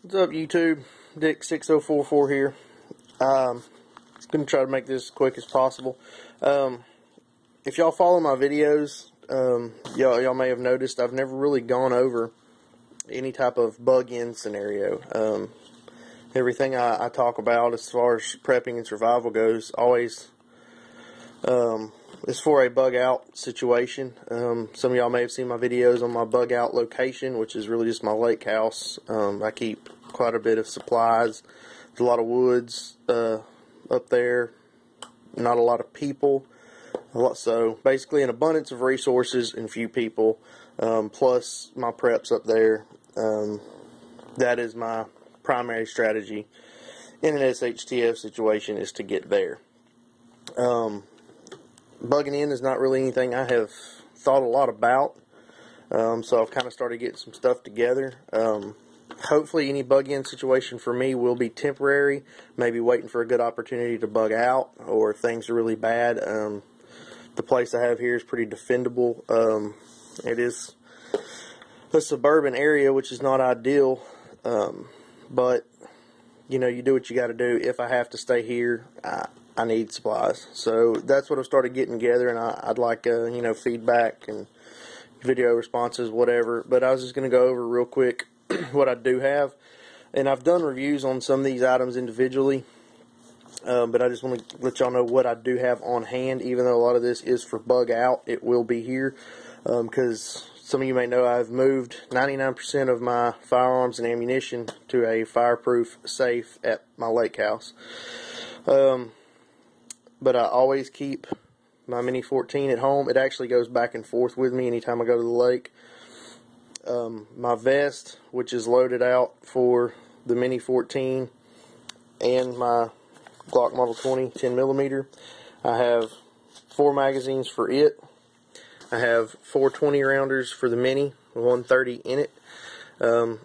What's up, YouTube? Dick6044 here. I'm going to try to make this as quick as possible. If y'all follow my videos, y'all may have noticed I've never really gone over any type of bug-in scenario. Everything I talk about as far as prepping and survival goes always is for a bug-out situation. Some of y'all may have seen my videos on my bug-out location, which is really just my lake house. I keep quite a bit of supplies. There's a lot of woods up there, not a lot of people. So basically an abundance of resources and few people, plus my preps up there. That is my primary strategy in an SHTF situation, is to get there. Bugging in is not really anything I have thought a lot about, so I've kind of started getting some stuff together. Hopefully any bug-in situation for me will be temporary, maybe waiting for a good opportunity to bug out, or if things are really bad. The place I have here is pretty defendable. It is a suburban area, which is not ideal, but you know, you do what you got to do. If I have to stay here, I need supplies. So that's what I've started getting together, and I'd like you know, feedback and video responses, whatever. But I was just going to go over real quick what I do have, and I've done reviews on some of these items individually, but I just want to let y'all know what I do have on hand. Even though a lot of this is for bug out, it will be here, because some of you may know I've moved 99% of my firearms and ammunition to a fireproof safe at my lake house. But I always keep my Mini 14 at home. It actually goes back and forth with me anytime I go to the lake. My vest, which is loaded out for the Mini 14, and my Glock Model 20 10mm. I have 4 magazines for it. I have 4 20-rounders for the Mini, 130 in it. I'm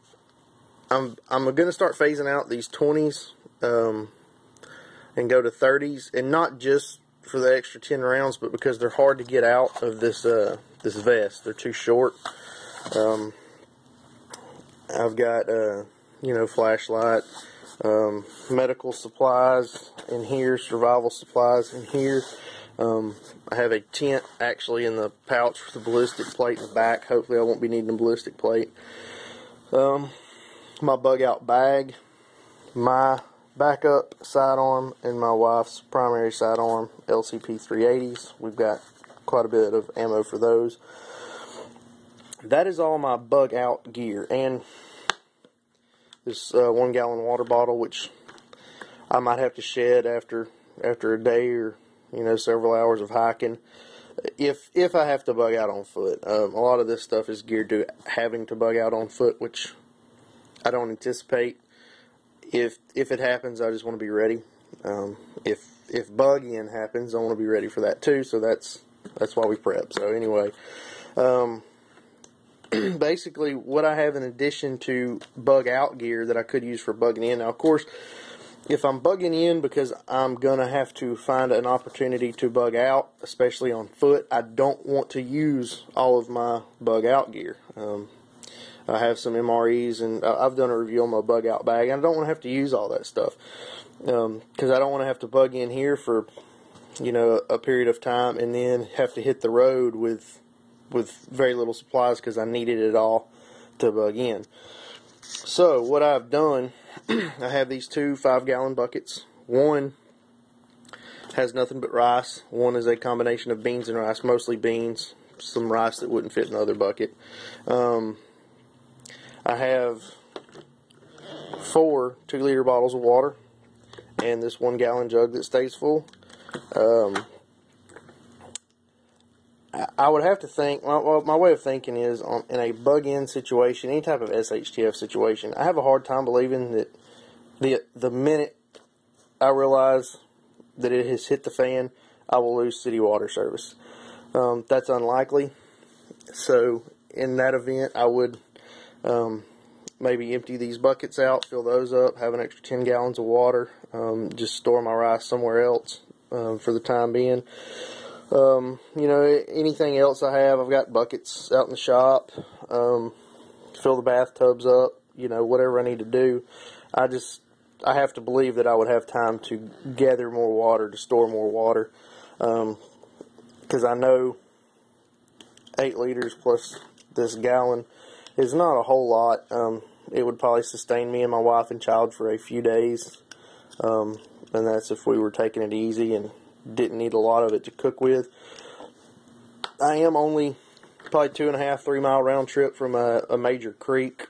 going to start phasing out these 20s and go to 30s, and not just for the extra 10 rounds, but because they're hard to get out of this this vest. They're too short. I've got you know, flashlight, medical supplies in here, survival supplies in here. I have a tent actually in the pouch for the ballistic plate in the back. Hopefully I won't be needing a ballistic plate. My bug out bag, my backup sidearm, and my wife's primary sidearm, LCP 380s. We've got quite a bit of ammo for those. That is all my bug out gear, and this 1 gallon water bottle, which I might have to shed after a day or, you know, several hours of hiking, if I have to bug out on foot. A lot of this stuff is geared to having to bug out on foot, which I don't anticipate. If it happens, I just want to be ready. If bug in happens, I want to be ready for that too. So that's why we prep. So anyway, basically what I have in addition to bug out gear that I could use for bugging in. Now, of course, if I'm bugging in because I'm going to have to find an opportunity to bug out, especially on foot, I don't want to use all of my bug out gear. I have some MREs, and I've done a review on my bug out bag, and I don't want to have to use all that stuff, because I don't want to have to bug in here for, you know, a period of time and then have to hit the road with very little supplies because I needed it all to bug in. So what I've done, I have these 2 5-gallon buckets. One has nothing but rice. One is a combination of beans and rice, mostly beans, some rice that wouldn't fit in the other bucket. I have 4 2-liter bottles of water and this 1-gallon jug that stays full. I would have to think, well, my way of thinking is, in a bug-in situation, any type of SHTF situation, I have a hard time believing that the minute I realize that it has hit the fan, I will lose city water service. That's unlikely. So in that event, I would maybe empty these buckets out, fill those up, have an extra 10 gallons of water, just store my rice somewhere else for the time being. You know, anything else I have, I've got buckets out in the shop, fill the bathtubs up, whatever I need to do. I have to believe that I would have time to gather more water, to store more water, because I know 8 liters plus this gallon is not a whole lot. It would probably sustain me and my wife and child for a few days, and that's if we were taking it easy and didn't need a lot of it to cook with. I am only probably 2.5, 3 mile round trip from a major creek.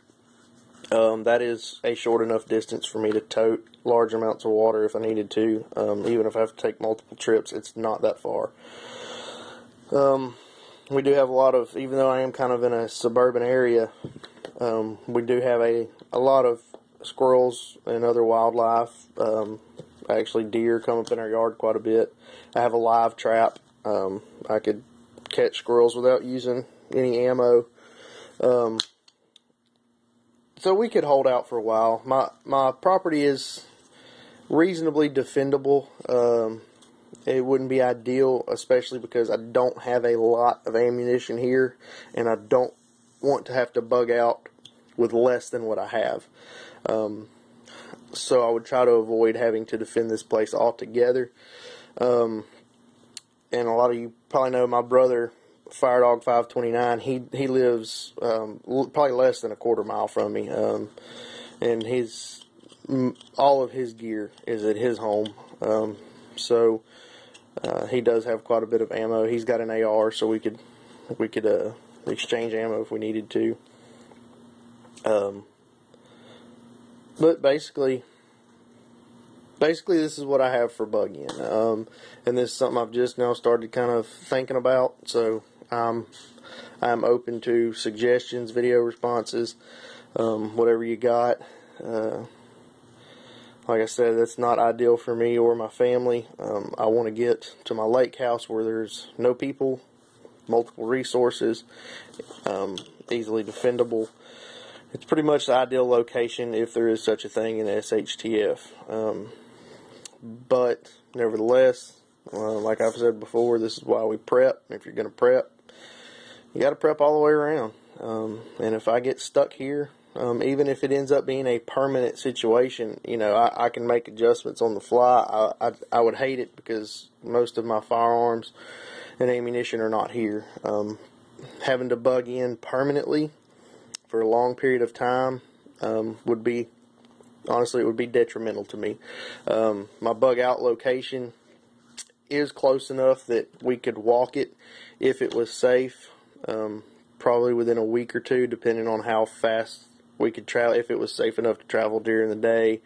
That is a short enough distance for me to tote large amounts of water if I needed to. Even if I have to take multiple trips, it's not that far. We do have a lot of, even though I am kind of in a suburban area, we do have a lot of squirrels and other wildlife. Actually, deer come up in our yard quite a bit. I have a live trap. I could catch squirrels without using any ammo. So we could hold out for a while. My property is reasonably defendable. It wouldn't be ideal, especially because I don't have a lot of ammunition here, and I don't want to have to bug out with less than what I have. So I would try to avoid having to defend this place altogether. And a lot of you probably know my brother, Firedog 529. He lives probably less than a quarter mile from me, and all of his gear is at his home. So he does have quite a bit of ammo. He's got an AR, so we could exchange ammo if we needed to. But basically this is what I have for buggying. And this is something I've just now started kind of thinking about. So I'm open to suggestions, video responses, whatever you got. Like I said, that's not ideal for me or my family. I want to get to my lake house where there's no people, multiple resources, easily defendable. It's pretty much the ideal location if there is such a thing in SHTF. But nevertheless, like I've said before, this is why we prep. If you're going to prep, you got to prep all the way around. And if I get stuck here, even if it ends up being a permanent situation, I can make adjustments on the fly. I would hate it because most of my firearms and ammunition are not here. Having to bug in permanently for a long period of time would be, honestly, it would be detrimental to me. My bug out location is close enough that we could walk it if it was safe, probably within a week or two, depending on how fast we could travel, if it was safe enough to travel during the day.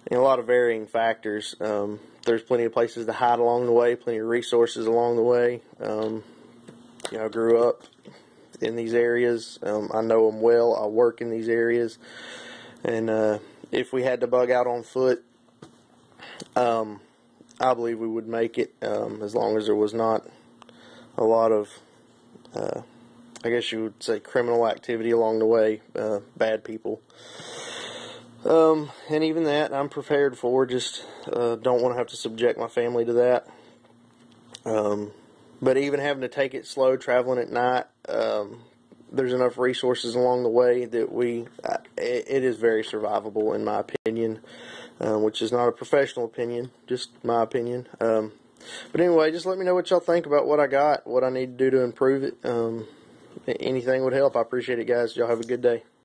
And a lot of varying factors. There's plenty of places to hide along the way, plenty of resources along the way. I grew up in these areas. I know them well. I work in these areas. And if we had to bug out on foot, I believe we would make it, as long as there was not a lot of, I guess you would say, criminal activity along the way, bad people. And even that I'm prepared for, just don't want to have to subject my family to that. But even having to take it slow, traveling at night, there's enough resources along the way that it is very survivable in my opinion, which is not a professional opinion, just my opinion. But anyway, just let me know what y'all think about what I got, what I need to do to improve it. Anything would help. I appreciate it, guys. Y'all have a good day.